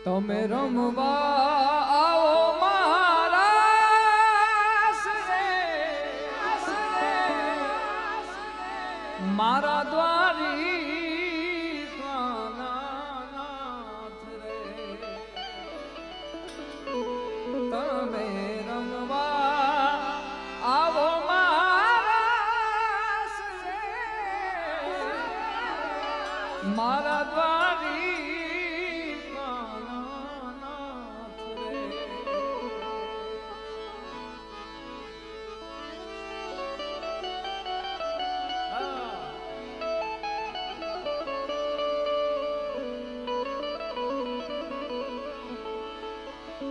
તમે રમવા આવો મારા મારા દ્વારી નાથ રે તમે રમવા આવો મારા દ્વારી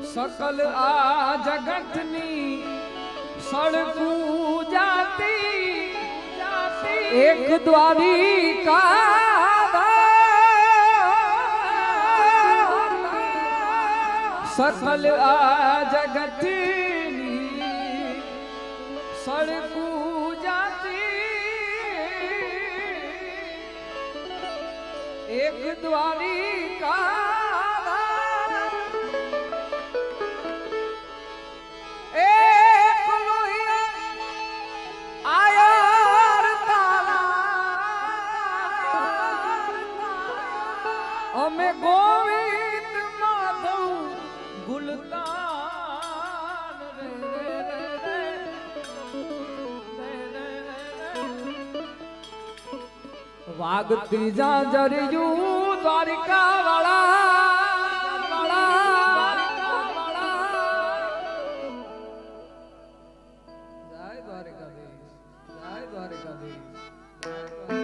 सकल आ जगतनी सड़कू जाती एक द्वारिका सकल आ जगतनी सड़कू जाती एक द्वारिका અમે ગોવિંદ માધવ ગુલતાન વાગતી જાજરિયું દ્વારિકા વાળા જય દ્વારિકાધીશ જય દ્વારિકાધીશ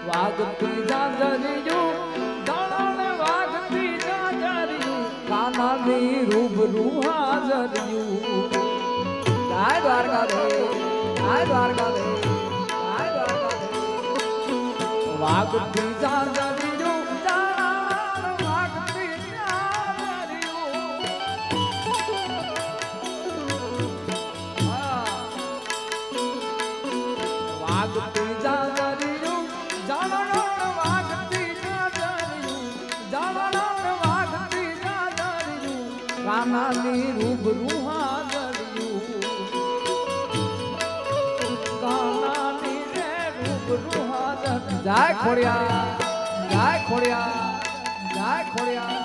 વાગતી જાજરિયું દાણે વાગતી જાજરિયું કાનાની રૂબરૂ હાજરિયું જય દ્વારકાધીશ જય દ્વારકાધીશ જય દ્વારકાધીશ વાગતી જાજરિયું દાણે વાગતી જાજરિયું વાગતી જાજરિયું કાનાની રૂબરૂ હાજરિયું કાનાની રે રૂબરૂ હાજર જય ખોડિયા જય ખોડિયા જય ખોડિયા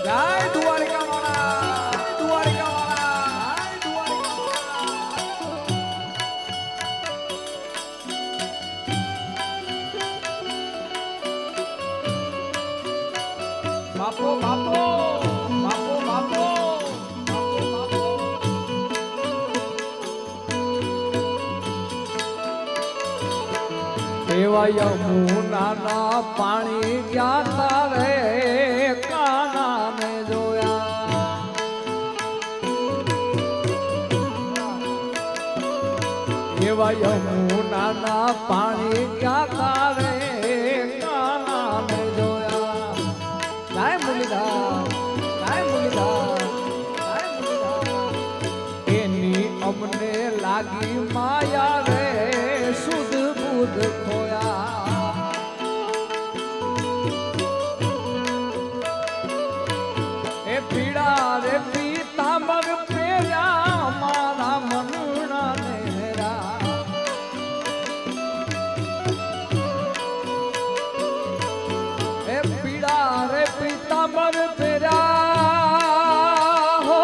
જય દ્વારિકા વાળા દ્વારિકા બાપો બાપો બાપો બાપો એવા યમુનાના પાણી ગયા તારે કાનાને જોયા એવા યમુનાના પાણી ગયા તારે કાનાને જોયા જય મુરલીધર જય મુરલીધર જય મુરલીધર એની અમને લાગી માયા રે શુદ્ધ બુદ્ધ ખોયા એ પીડા રે પીતાંબર પેર્યા મારા મનના નેરા એ પીડા રે પીતાંબર પેર્યા હો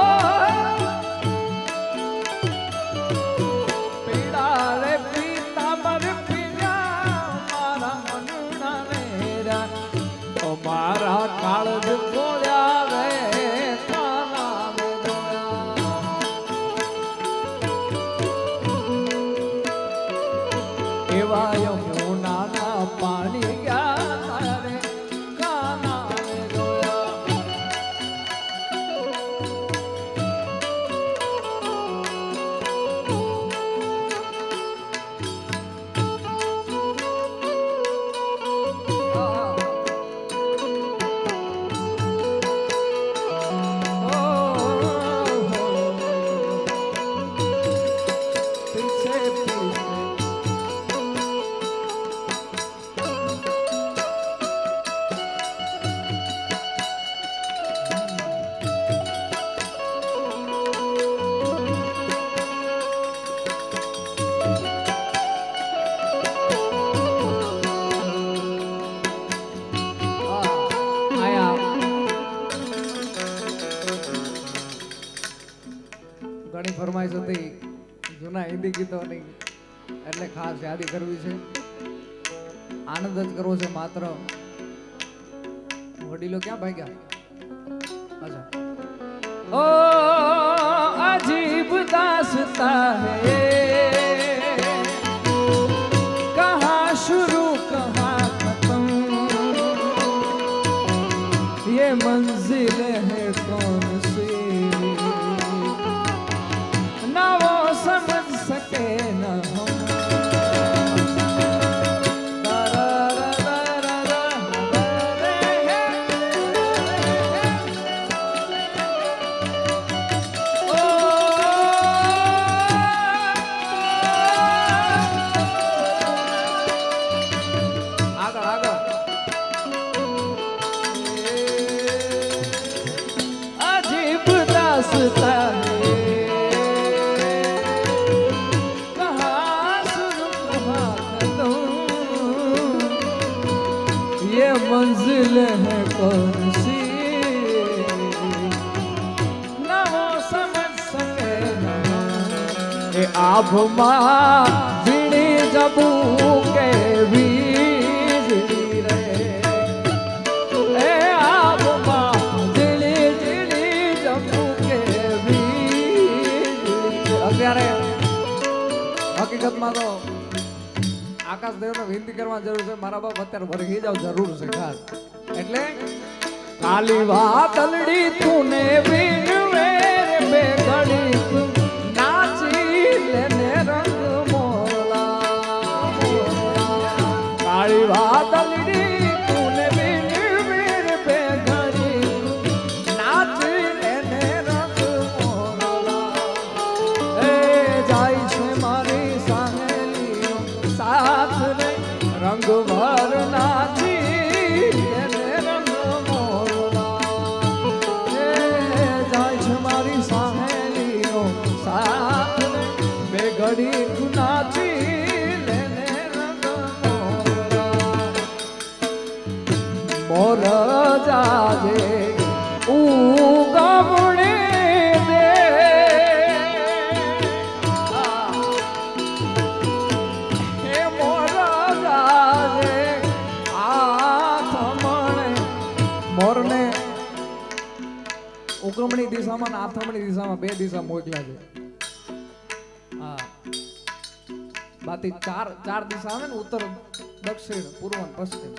ઘણી ફરમાઈશ હતી જૂના હિન્દી ગીતોની, એટલે ખાસ યાદી કરવી છે, આનંદ જ કરવો છે માત્ર. વડીલો ક્યાં ભાગ્યા? અચ્છા. ઓ અજીબ દાસ્તા હે, કહાં શુरू કહાં ખતમ, ये मंजिल है कौन सी, ना वो समझ सके न हम. मंजिल है कौन सी, ना वो समझ सके न. ए आभમાં વીણી જબુ કે વીજળી રે, એ આભમાં વીણી જબુ કે વીજળી. અત્યારે હકીકતમાં તો આકાશ દેવને વિનંતી કરવાની જરૂર છે, મારા બાપ અત્યારે ભરગી જાવ જરૂર છે ખાસ. એટલે કાલી વાદળડી તુને વિનવે બે ઘડી નાચી લેને રંગ મોરલા, કાળી વાદળડી તુને વિનવે બે ઘડી નાચી લેને રંગ મોરલા. એ જાય છે મારી સામેલી સાથ રે, રંગ ભર નાચી એને રંગ મોરલા. એ જાય છે મારી સામેલીઓ સાથ રે, બે ઘડી નાચી લેને રંગ મોરલા. મોર જાજે ઉગમણે દે, મોરને ઉગમણી દિશામાં અને આથમણી દિશામાં બે દિશા મોકલ્યા છે. હા, બાકી ચાર દિશા આવે ને, ઉત્તર, દક્ષિણ, પૂર્વ અને પશ્ચિમ.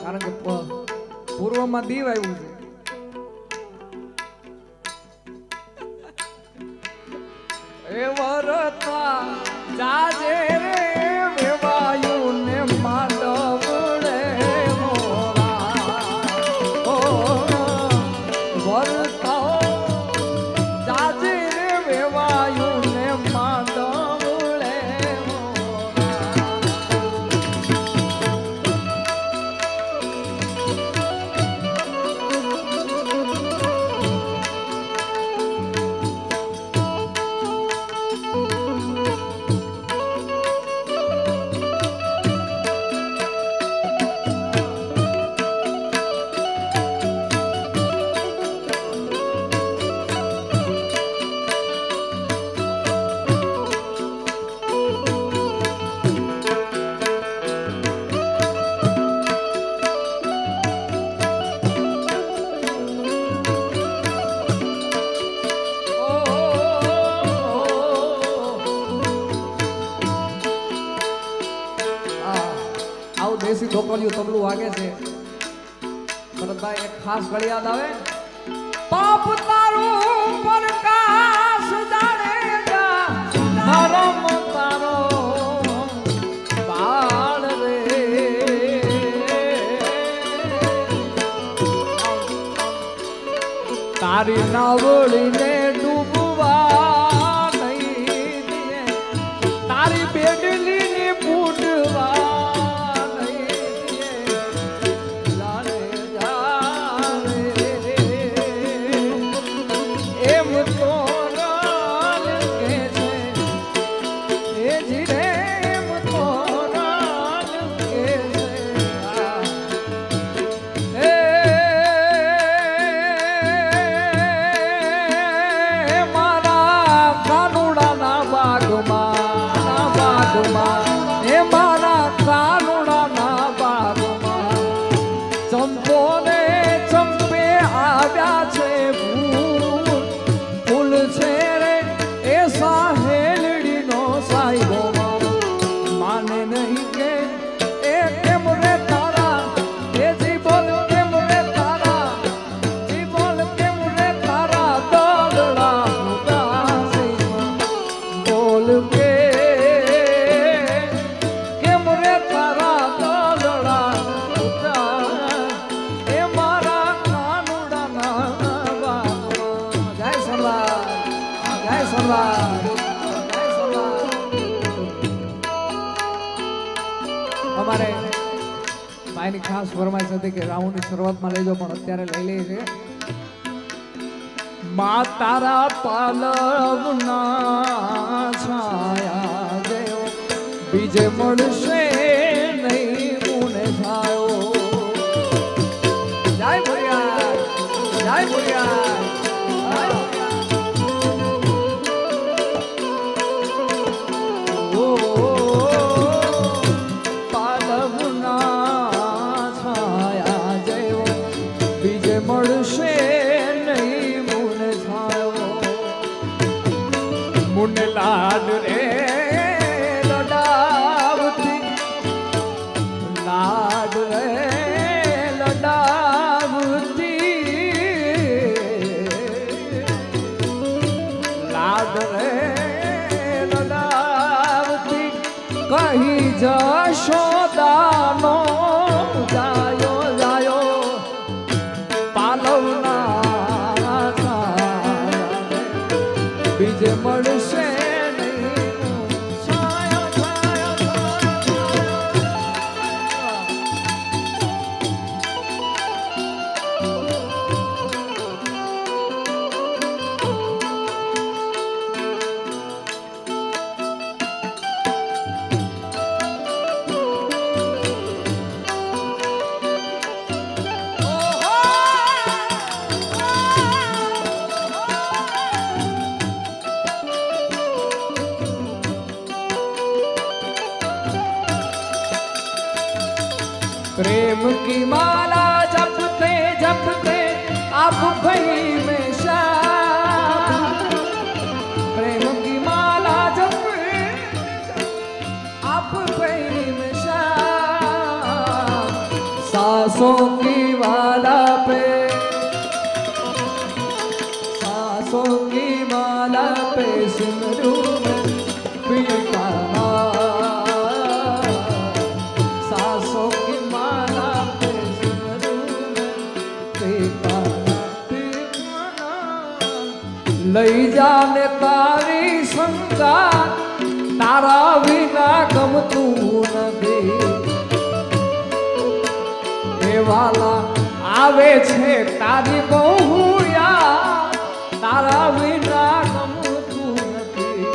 કારણ કે પૂર્વમાં દીવ આવ્યું છે. એ વરતા જાજે રે વેવાયુ ને માંડવડે મોરા, ઓ વરતા જાજે રે વેવાયુ ને માંડવડે દેશી ઢોકલિયું તબલું વાગે છે. ભરતભાઈ એક ખાસ ઘડી યાદ આવે, પાપ તારું પ્રકાશ જાણેગા, ધર્મ તારો બાળ રે, તારી નાવડીને ડૂબવા નહીં દે, તારી બેડલીને ફૂટવા સોનવાડ અમારે ભાઈની ખાસ ફરમાઈશ હતી કે રાઉન્ડની શરૂઆતમાં લઈ જાઓ પણ અત્યારે લઈ લઈએ છીએ મા તારા પાલવના છાયા જેવો બીજે મળશે નહીં મુને થાયો જય ભુરિયા જય ભુરિયા મુને લાડ રે લડાવતી લાડ રે લડાવતી લાડ રે લડાવતી કહી જશોદાનો જાયો જાયો પાલવના બીજે મળશે प्रेम की माला जपते जपते आप भई में शाम प्रेम की माला जपते आप भई में शाम सांसों की माला पे सांसों की माला पे सिमरू में पीता લઈ જાને તારી સંગા તારા વિના ગમતું નથી એ વાલા આવે છે તારી બહુ યાદ તારા વિના ગમતું નથી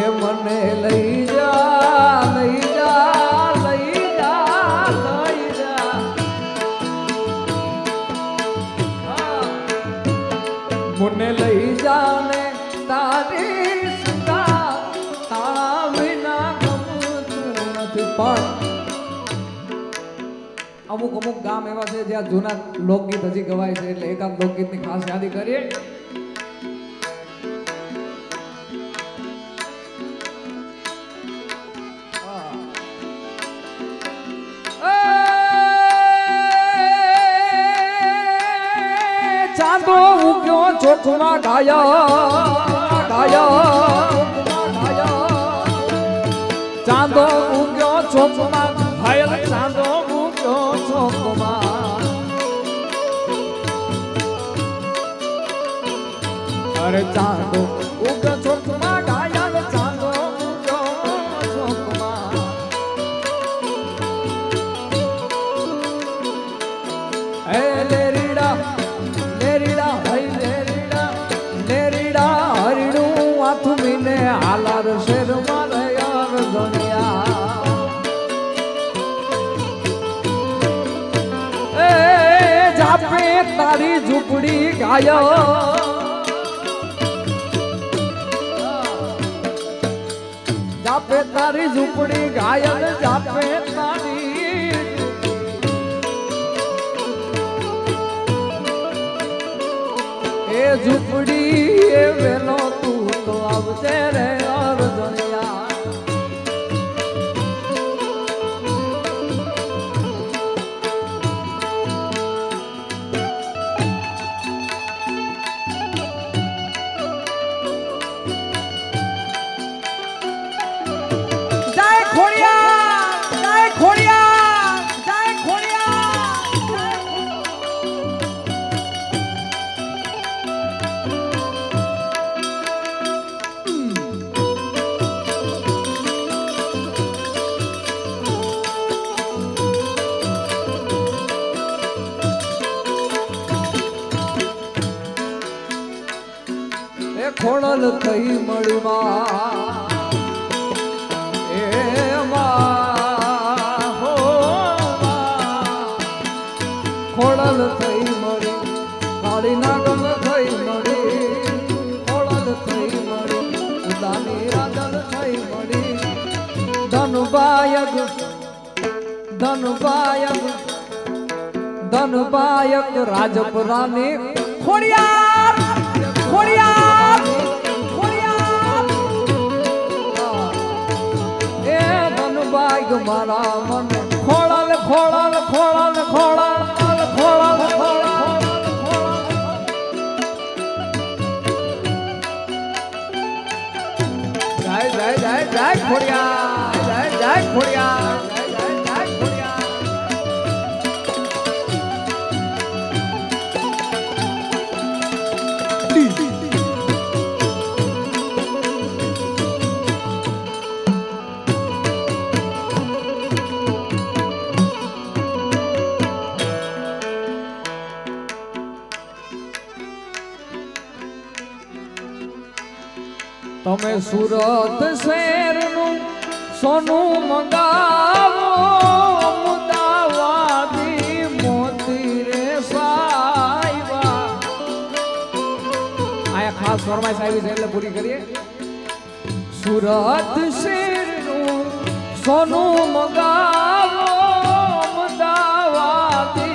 એ મને લઈ જા લઈ જા લઈ જા લઈ જા मुने लई जाने तारी संगा तारा विना गमતું નથી પણ અમુક અમુક ગામ એવા છે જ્યાં જૂના લોકગીત હજી ગવાય છે એટલે એકાદ લોકગીતની ખાસ યાદી કરીએ ચાંદો ઉગ્યો ચોખમાં ગાયા ગાયા ચાંદો ઉગ્યો ચોખમાં ઘાયલ ચાંદો ઉગ્યો ચોખમાં અરે ચાંદો ઉગ્યો ચોખમાં ગાયલ ચાંદો ઉગ્યો ચોખમાં એ લેરીડા મીને હાલાર શેર મારે યાર દુનિયા એ જાપે તારી ઝૂંપડી ગાયો જાપે તારી ઝૂંપડી ગાયલ જાપે તારી એ ઝૂંપડી એ વેલો તું તો આવજે રે ઓર દુનિયા જય ખોડિયા જય ખોડિયા જય ખોડિયા ખોડલ થઈ મળી માં એ માં હો ખોડલ થઈ મળી કાળી નાગલ થઈ મળી ખોડલ થઈ મળી ઉદાની રાદલ થઈ મળી ધનબાયક ધનબાયક ધનબાયક રાજપરાની ખોડિયાર ખોડિયાર ખોડિયાર એ ધનબાયક મારા મન ખોળલ ખોળલ ખોળલ ખોળલ ખોળલ ખોળલ જય જય જય જય ખોડિયાર જય જય ખોડિયાર તમે સુરત શહેરનું સોનું મંગાવો મુદાવાદી મોતી રે સાહેબા આયા ખાસ ફરમાઈશ આવી છે એટલે પૂરી કરીએ સુરત શહેરનું સોનું મંગાવો મુદાવાદી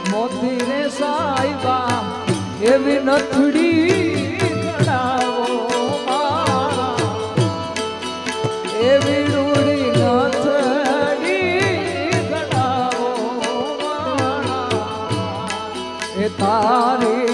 મોતી રે સાહેબા એવી નથડી તારી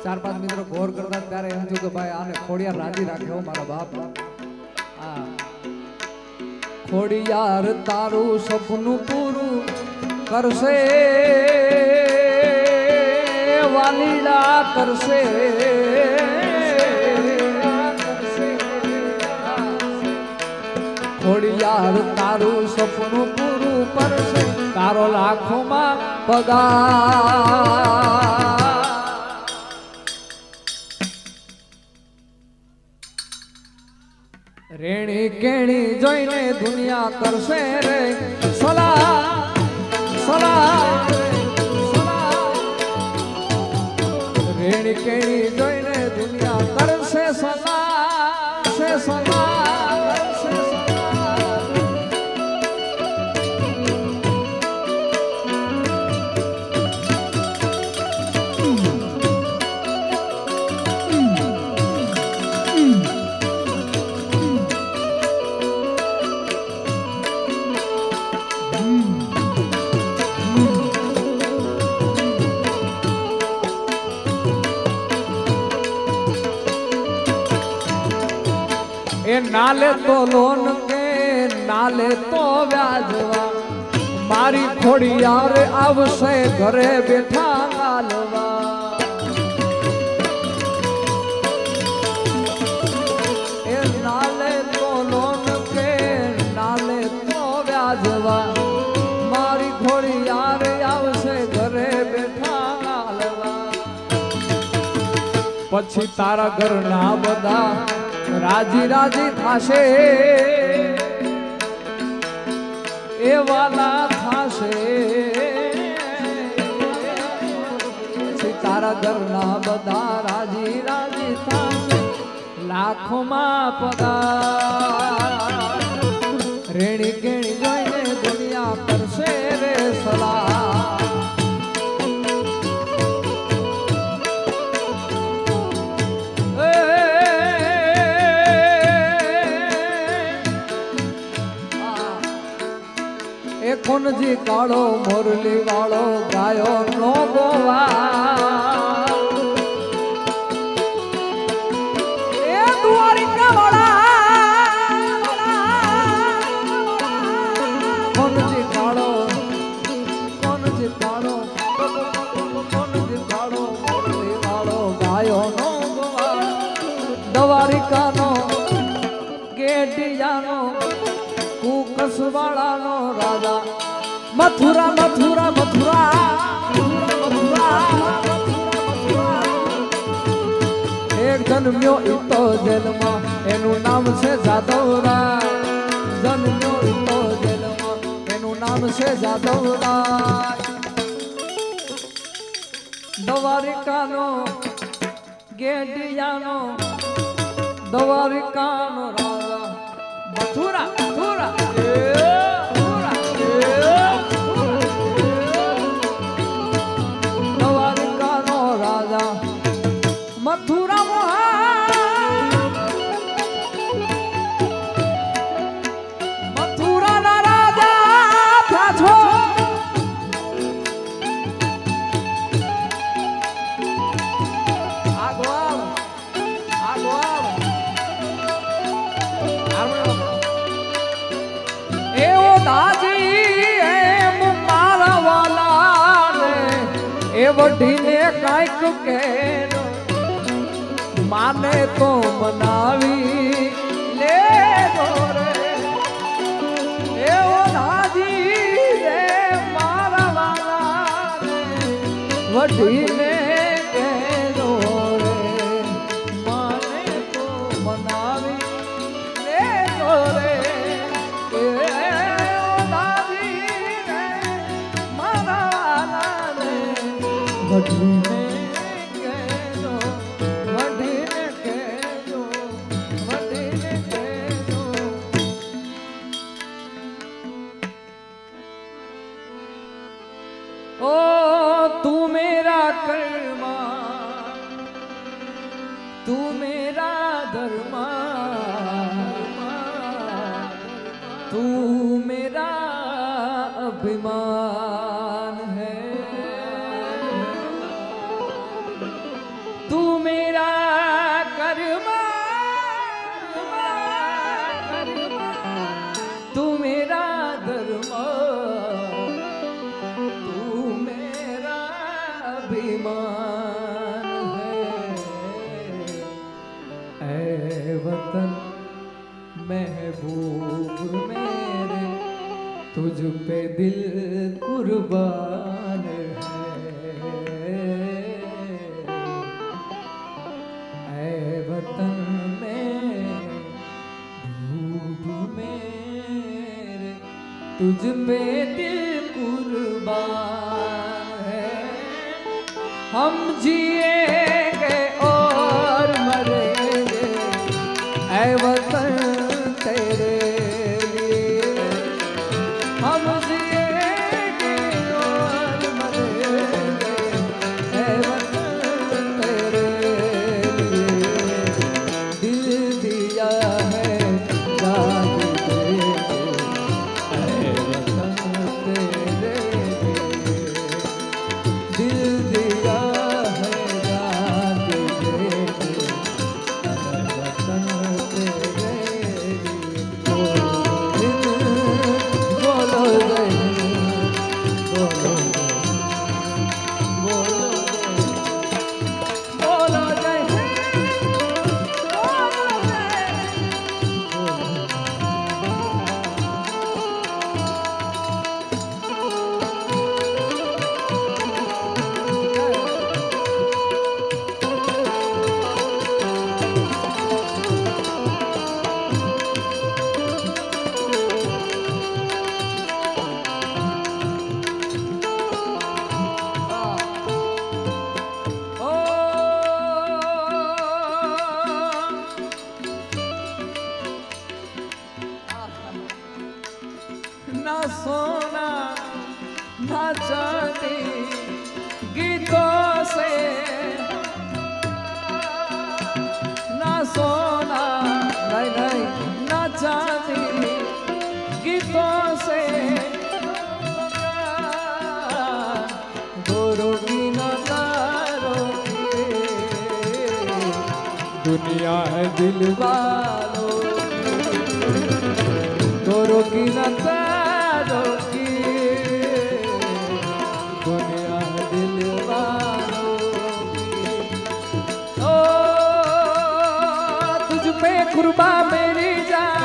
ચાર પાંચ મિત્રો ગોર કરતા ત્યારે એમ થયું કે ભાઈ આને ખોડિયાર રાજી રાખ્યો મારા બાપ ખોડિયાર તારું સપનું પૂરું કરશે વાલીડા કરશે ખોડિયાર તારું સપનું પૂરું કરશે તારો લાખોમાં પગાર રેણી કેણી જોઈને દુનિયા કરશે રે સલાહ સલાહ રેણી કેણી જોઈને દુનિયા કરશે સલાહ સે સલાહ કરશે એ નાલે તો લોન કે નાલે તો વ્યાજવા મારી ખોડિયાર આવશે ઘરે બેઠા ગાલવા એ નાલે તો લોન કે નાલે તો વ્યાજવા મારી ખોડિયાર આવશે ઘરે બેઠા ગાલવા પછી તારા ઘરના બધા રાજી રાજી થાશે એ વાલા થાશે તારા ઘરના બધા રાજી રાજી થાશે લાખોમાં પગાર રેણી કેણી જોઈને દુનિયા કરશે રે સલાહ કોનજી કાળો મોરલી વાળો ગાયો નો ગોવા એ દ્વારિકા કેડિયાનો કુકસવાળાનો રાજા મથુરા મથુરા મથુરા એક જન્મ્યો ઈતો જેલમાં એનું નામ છે જાદવરાય જન્મ્યો ઈતો જેલમાં એનું નામ છે જાદવરાય દ્વારિકાનો ગેડિયાનો દ્વારિકાનો રાજા મથુરા મથુરા દ્વારિકાનો રાજા મથુરા મથુરાના રાજા થા છો વઢીને કાંઈક કેરો માને તો મનાવી લે રે એવો દાદી રે મારા વાલા વઢીને કેરો રે માને તો મનાવી લે રે વઢીને કેજો વઢીને કેજો વઢીને કેજો ઓ તું મેરા કર્મા તું મેરા ધર્મા તું મેરા અભિમાન है तू मेरा कर्मा तू मेरा धर्म तू मेरा अभिमान है ऐ वतन महबूब मेरे तुझ पे दिल कुर्बान तुझ पे दिल कुर्बान है हम जिएंगे और मरेंगे ऐ वतन तेरे लिए हम जिएंगे और मरेंगे ऐ वतन तेरे लिए दिल दिया है जान ना सोना ना चांदी गीतों से ना सोना नहीं नहीं ना चांदी गीतों से गोरोगी ना तारोगी दुनिया है दिल वालों गोरोगी ना तारोगी दुनिया है दिल वालों ओ तुझ पे कुर्बा मेरी जान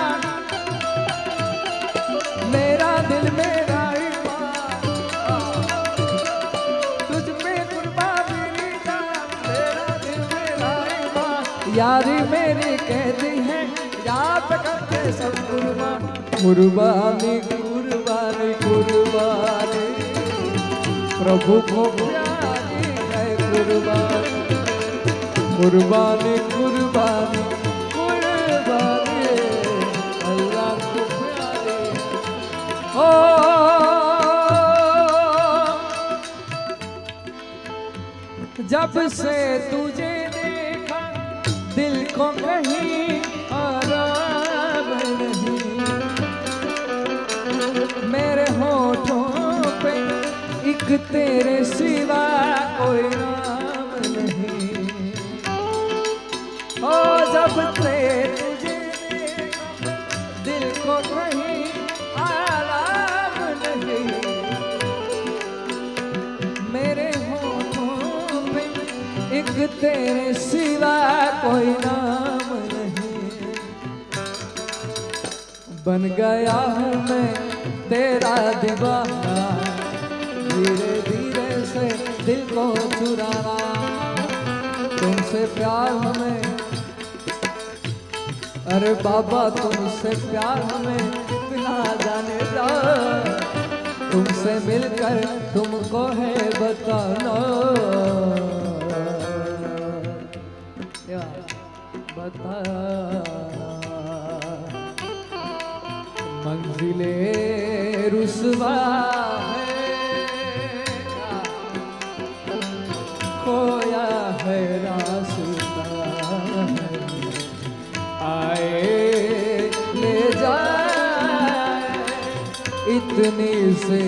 यारी मेरी कहती है याद करके सब कुर्बान कुर्बानी कुर्बानी कुर्बानी प्रभु को प्यारी है कुर्बानी कुर्बानी कुर्बानी कुर्बानी अल्लाह को प्यारी हो। जब से तुझे देखा दिल को कहीं आराम नहीं, मेरे होठों पे एक तेरे सिवा कोई नाम नहीं। ओ जब से तुझे देखा दिल को कहीं आराम नहीं, मेरे एक तेरे सिवा कोई नाम नहीं। बन गया हूँ मैं तेरा दीवाना, धीरे धीरे से दिल को चुराना, तुमसे प्यार हमें अरे बाबा तुमसे प्यार हमें बिना जाने जा, तुमसे मिलकर तुमको है बताना बताना। मंजिले रुसवा है खोया है रास्ता है, आए ले जाए इतनी से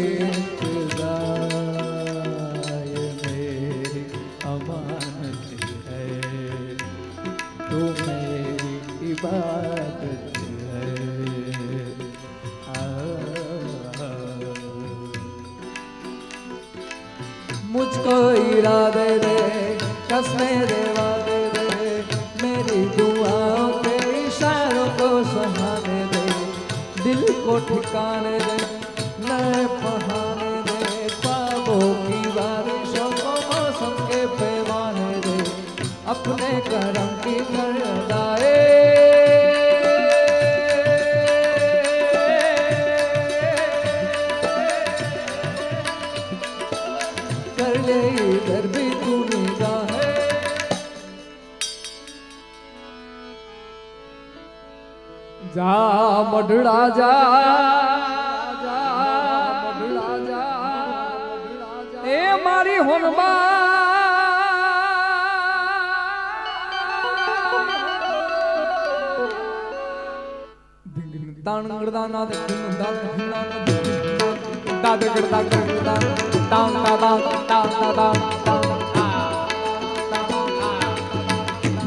मेरी अमानत है, तो मेरी इबादत है। मुझको इरादे दे कसमें दे वादे दे, मेरी दुआओं के इशारों को सहाने दे, दिल को ठिकाने दे नए बहाने दे, ख्वाबों की बारिशों को मौसम के पैमाने दे, अपने करम की करदाए कर ले इधर भी तू निगाहे। जा मडड़ा जा मडड़ा जा ए मारी हुनबा दानगड़दाना दे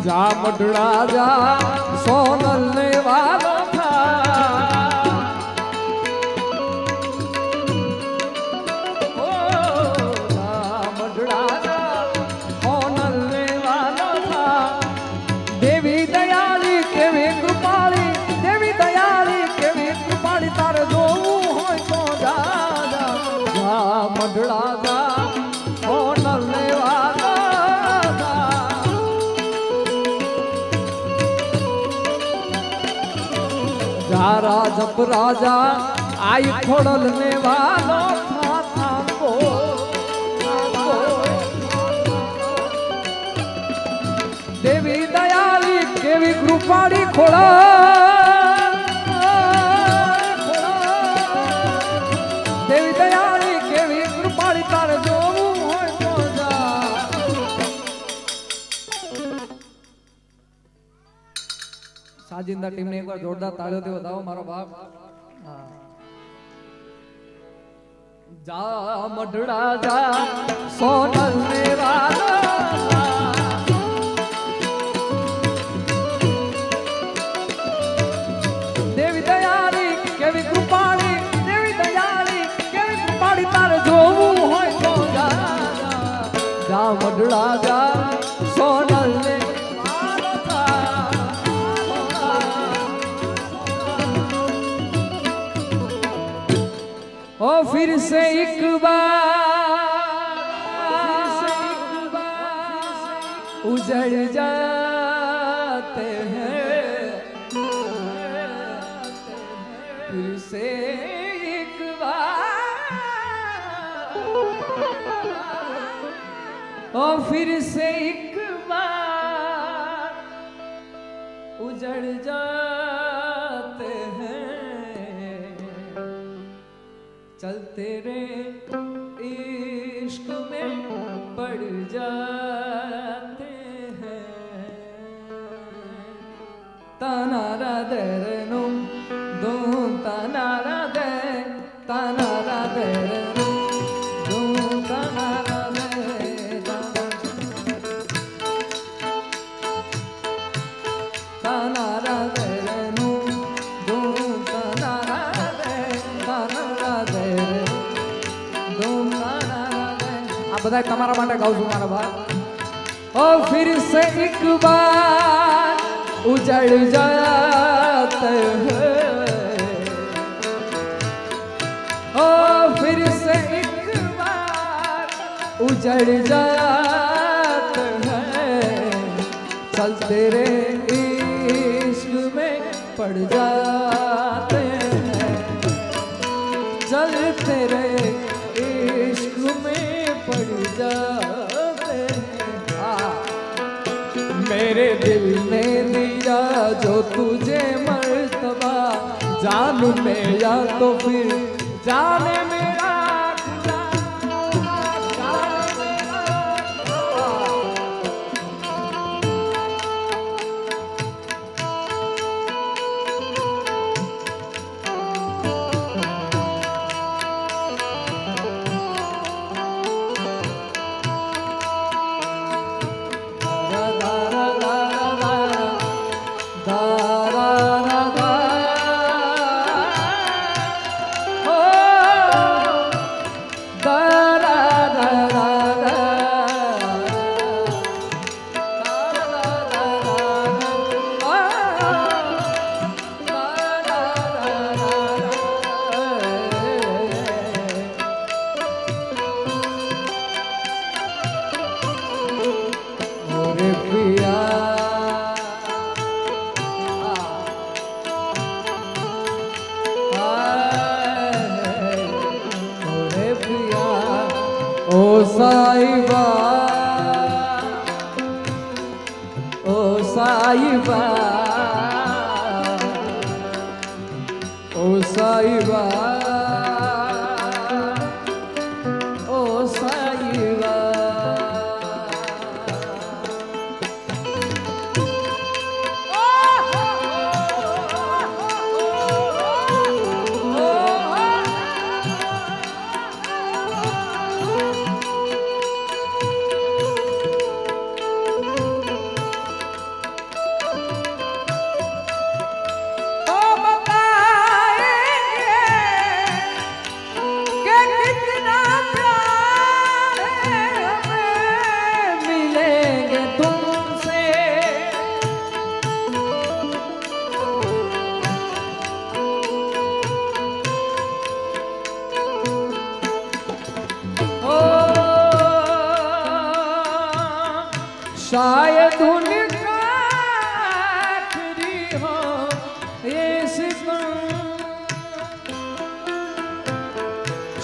जा मडड़ा जा सोनलने वाला था, ओ जा मडड़ा जा सोनलने वाला था, देवी दयाली केवी कृपाली, देवी दयाली केवी कृपाली, तारे जोવું હોય તો जा जा मडड़ा जा सोनलने वाला था। जा जब राजा आई खोड़लने वालो था को देवी दयाली केवी कृपाड़ी खोड़ा देवी दयाली केवी कृपाड़ी तारे जोવું હોય તો जा। साजिंदा टीम ने एक बार जोरदार तालियों से बताओ मारो बाप। जा मडड़ा जा सोनलने वाला, देवी दयाली केवी कृपाड़ी, देवी दयाली केवी कृपाड़ी, तारे जोવું હોય તો जा जा मडड़ा जा सोनलने ओ फिर से एक बार उजड़ जा से एक बार और फिर से एक बार उजड़ जाते हैं, चलते रे इश्क में पड़ जाते हैं। तनारा दरनु दो तनारा दे तनारा दरनु दो तनारा दे तनारा दरनु दो तनारा दे तनारा दरनु दो तनारा दे। आ बधाय तमारा माटे गाउं छुं मारा भाई। ओ फिर से एक बार उजड़ जाते हैं, ओ फिर से एक बार उजड़ जाते हैं, चलते रे इश्क में पड़ जाते हैं, चलते रे इश्क में पड़ जाते हैं। मेरे दिल ने दिया जो तुझे मर्तबा, जान में या तो फिर जाने मेरा खुदा, जाने मेरा खुदा। ओ साहिबा, ओ साहिबा, ओ साहिबा, ओ साहिबा। शायद उनका आखिरी हो ये सितम,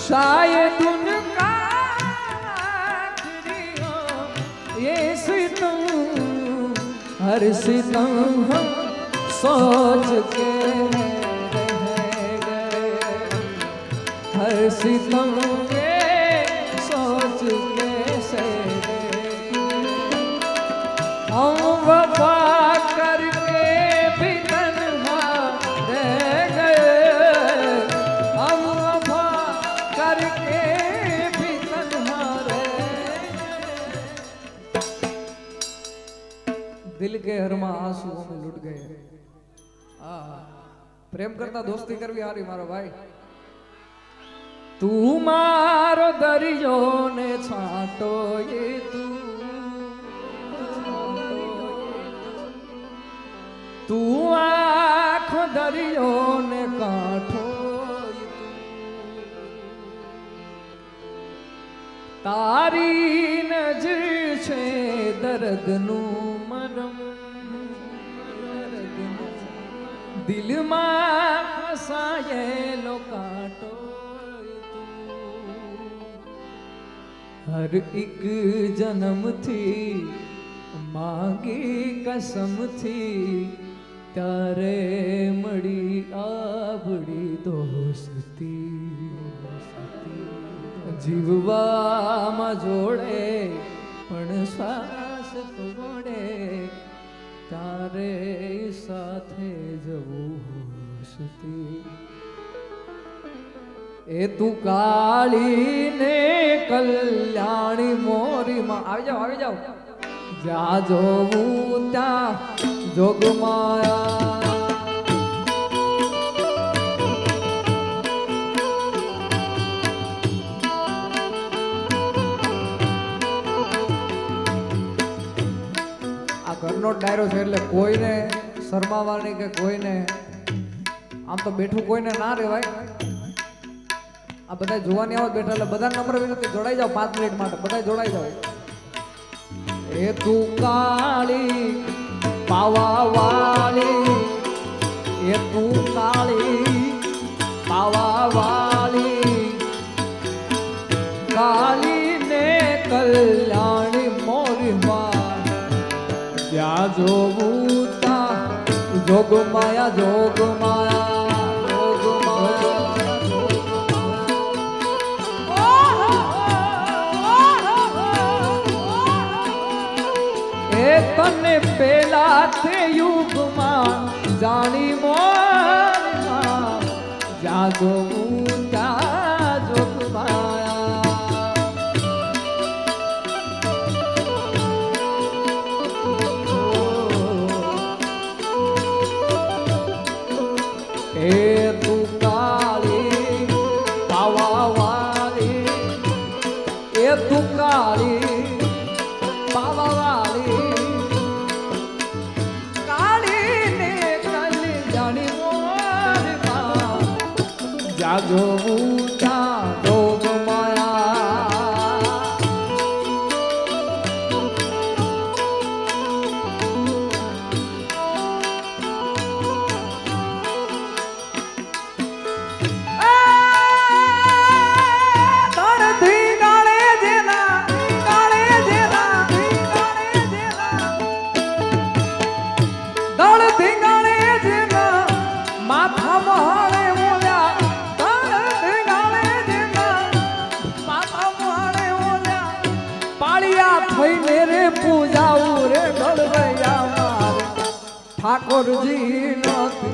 शायद उनका आखिरी हो ये सितम, हर सितम हम सोच के रह गए, हर सितम ये सोच के से हम वफा करके भी तन्हा रह गए, हम वफा करके भी तन्हा रह गए। दिल के हरमा आंसुओं में लुट गए। प्रेम करता दोस्ती करवी हारी मारो भाई। तू मारो दरियो ने छाटो ये तू आँखों दरियो ने काठो तारी नजर छे दर्द नू मरम दिल मा સાયેલો કાંટો હર એક જન્મથી માગી કસમથી ત્યારે મળી આવડી દોસ્તી જીવવામાં જોડે પણ શ્વાસ તોડે તારે સાથે જવું હોશથી એ તું કાળી ને કલ્યાણી મોરી માં આવી જાઓ જ્યાં જોવું ત્યાં જોગમાયા આ ઘરનો ડાયરો છે એટલે કોઈને શરમાવાની કે કોઈને આમ તો બેઠું કોઈને ના રહેવાય આ બધા જોવાની આવત બેઠા એટલે બધા નંબર વિનંતી જોડાઈ જાઓ 5 મિનિટ માટે બધા જોડાઈ જાઓ એ તું કાળી પાવા વાળી એ તું કાળી પાવા વાળી કાળી ને કલ્યાણી મોરી માં જ્યાં જોવું ત્યાં જોગ માયા જોગ માયા જોગ માયા તને પેલા તે યુગમાં જાણી મોરમાં જ્યાં જોવું ત્યાં જોગમાયા એ તું કાળી પાવા વાળી એ તું કાળી પાવા વાળી જોવું ત્યાં જોગ માયા તળથી ગાળે જેના ગાળે જેના તળથી ગાળે જેના માથામાં રે પૂજાવું રે ગળવૈયા મારે ઠાકોરજી નથી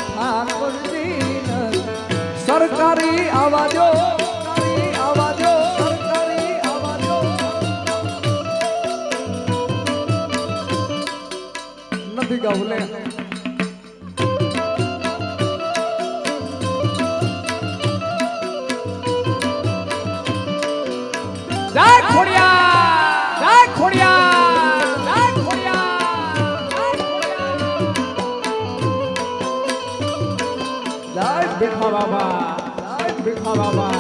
ઠાકોરજી નથી સરકારી આવાજો સરકારી આવાજો નથી ગાવું લે જય ખોડિયા જય ખોડિયા જય ખોડિયા જય ભીખા બાબા જય ભીખા બાબા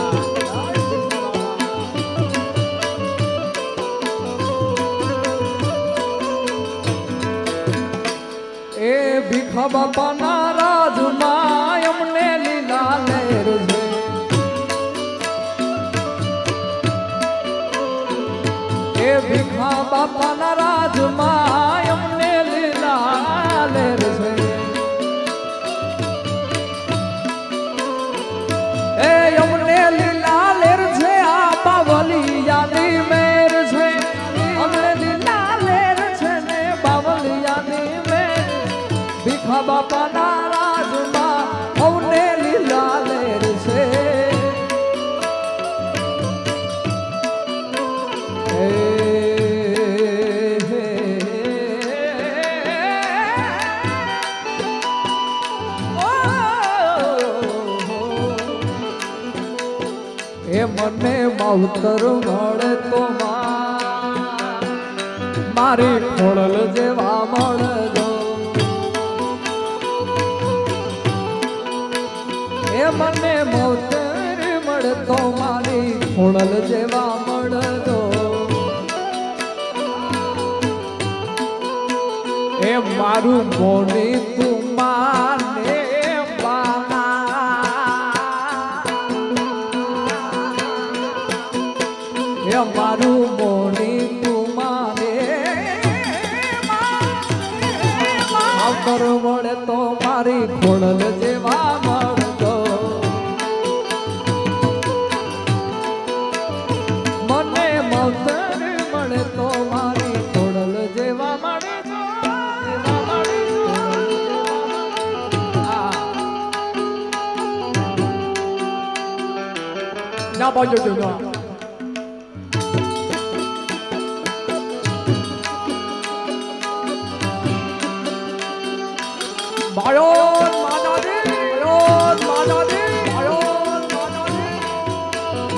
એ ભીખા બાપાના રાજમાં અમને લીલા લહેર છે એ ભીખા બાપાના રાજમાં અમને લીલા લહેર છે એ અમને લીલા લહેર છે આ બાવલિયાની મેર છે અમને લીલા લહેર છે ને બાવલિયાની મેર ભીખા બાપાના રાજમાં અમને લીલા લહેર છે એ મને માવતર મળે તો મારી ખોળલ જેવા મળજો એ મને માવતર મળે તો મારી ખોળલ જેવા મળજો એ એ મારું મોની તું માને એ મારું મોની તું માને આવતર મળે તો મારી ખોડલ જેવા મળતો મને મવતર મળે તો મારી ખોડલ જેવા મળતો ના બાજુ જો Bayon Madadi, Bayon Madadi, Bayon Madadi.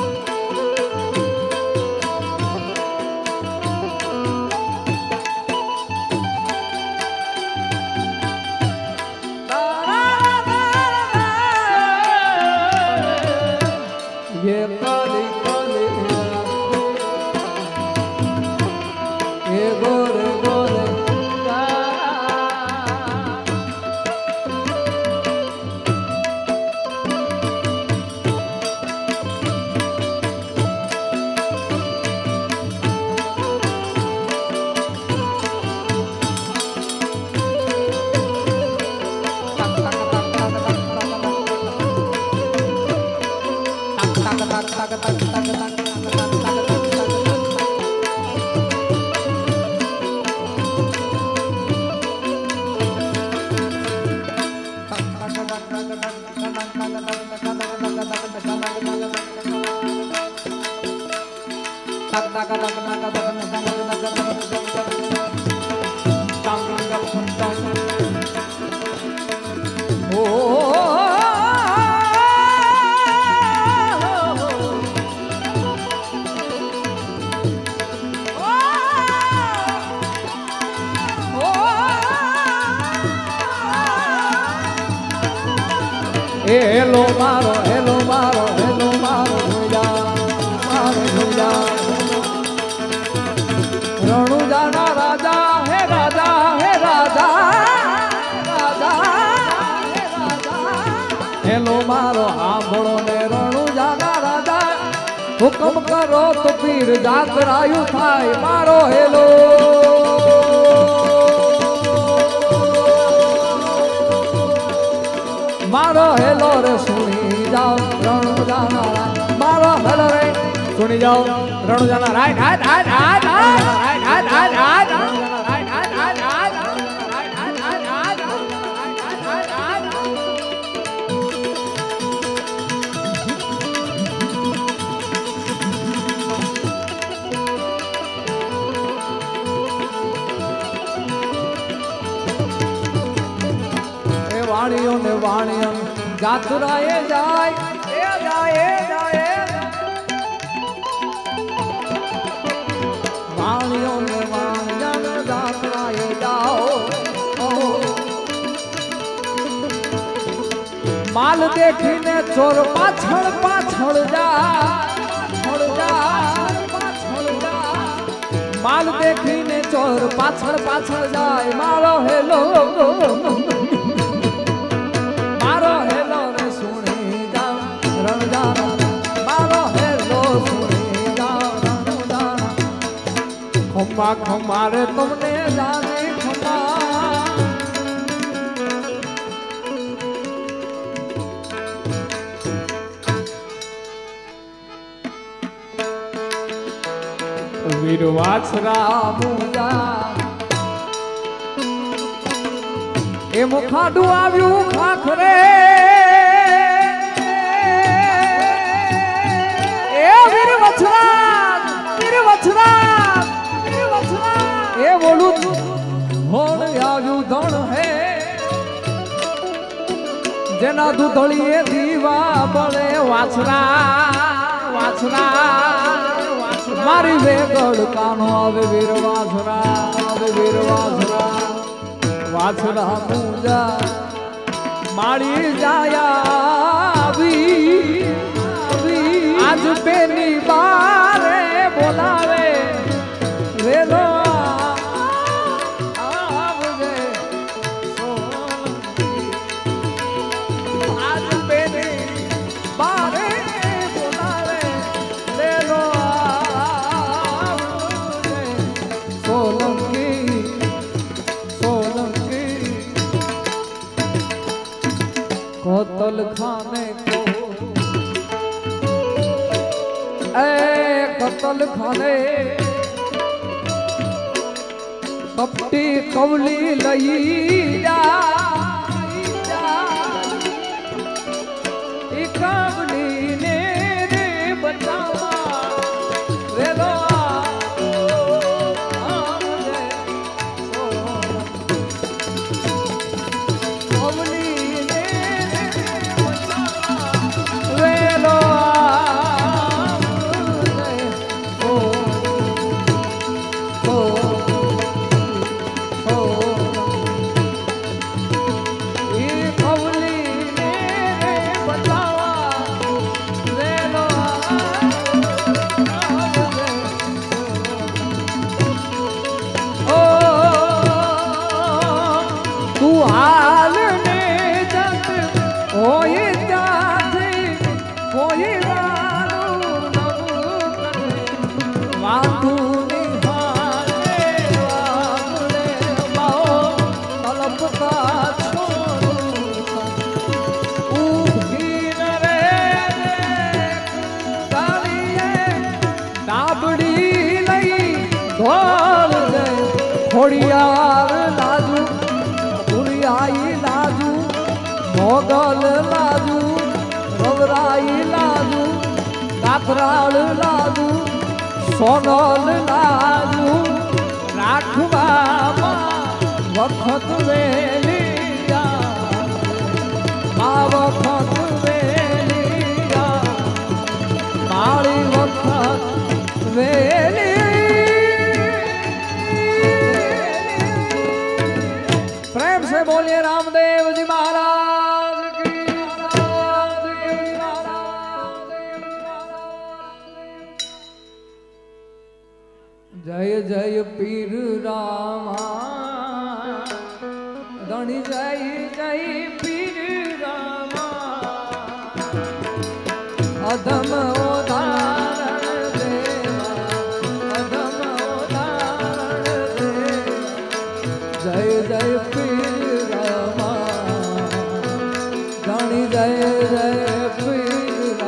Ye kali kali, ye gore gore. Hello maro, hello maro, hello maro, maro Ranuja na raja, he raja, he raja, raja, he raja. Hello maro, आंबड़ो ने ranuja na raja. हुक्म करो तो पीर जागरायु थाय मारो hello. मारो hello रे सुनी जाओ रणु जाना मारो हेलो रे सुनी जाओ रणु जाना right right right right right right right वाणियों ने वाणियों जातुराए जाए जाए जाए वाणियों ने वाणियों जातुराए जाओ माल देखीने चोर पाछड़ पाछड़ जा माल देखीने चोर पाछड़ पाछड़ जाए मारो हेलो मारो हेलो रे सुनी जाओ रण जाना मारो हेलो सुनी जाओ रण जाना खम्बा खम्बा रे तुमने जाने खम्बा वीर वाछरा मुजा ए मुखाडू आव्यू खाखरे ए वीर वछरा ए बोलू होण आव्यू धण है जेना दूधड़ीए दीवा बळे वाछरा मारी वेगड़ कानो आवे वीर वाछरा वाछड़ा पूजा मारी जाया आज पेनी बारे बोलावे वेलो आवजे કપટી કવલી લઈ એ કવલી ને રે બતાવા વેલો ખોડિયાર લાજુ પુરિયાઈ લાજુ મોગલ લાજુ રવરાઈ લાજુ કાતરાળ લાજુ સોનલ લાજુ રાખવામાં વખત વેલી આ વખત વેલી મારી વખત વેલી बोलिए रामदेव जी महाराज की जय जय पीर रामा धनी जय जय पीर रामा अधम उदाहरण देवा अधम उदाहरण देवा जय जय पीर जय जय पीर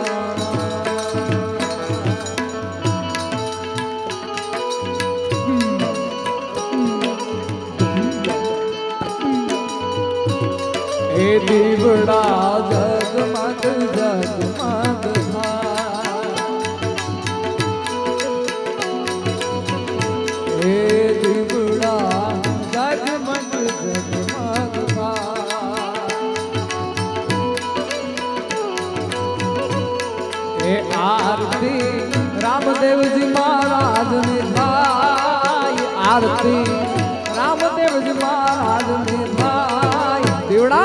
ए दीवड़ा जगमग जगमग ए दीवड़ा जगमग जगमग आरती रामदेव जी महाराज ने भाई आरती रामदेव जी महाराज ने भाई दीवड़ा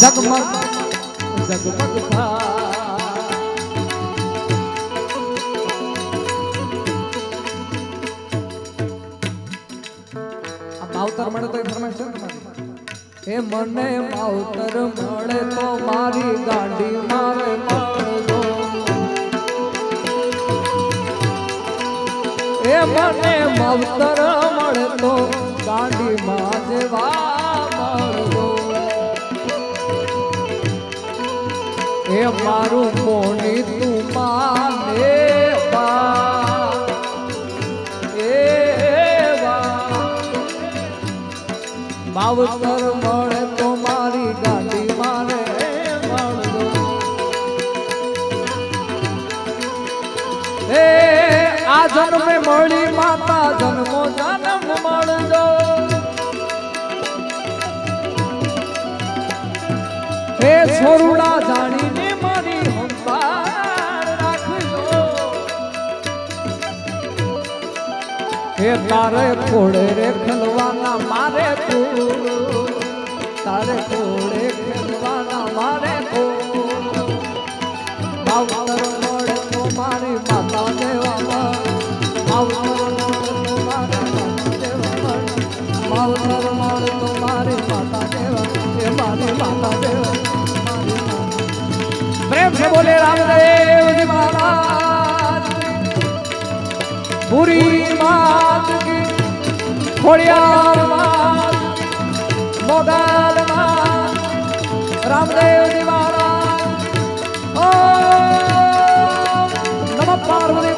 जगमग जगमग था मावतर मळे तो इन्फॉर्मेशन ए मने मावतर मळे तो मारी गाड़ी मारे मारदो ए मने मावतर मळे तो गाड़ी माजेवा मारदो ए मारू मोनी तू माने बा मावतर मळे तो मारी गाड़ी मारे मारदो ए आ जन्म मळी माता जन्मो जन्म मळदो ए छोरुड़ा जाणीने मारी संभाळ राखजो हे तारे खोड़े रे खलवाना मारे तू तारे खोड़े खलवाना मारे तू मावतर मळे तो मारी माता देवा मावतर मळे तो मारी माता देवा मावतर मळे तो मारी माता देवा ये मारी माता देवा प्रेम से बोले रामदेव जी महाराज पूरी मात की खोड़ियार मात मोगल मात रामदेव जी महाराज ओम नमः पार्वती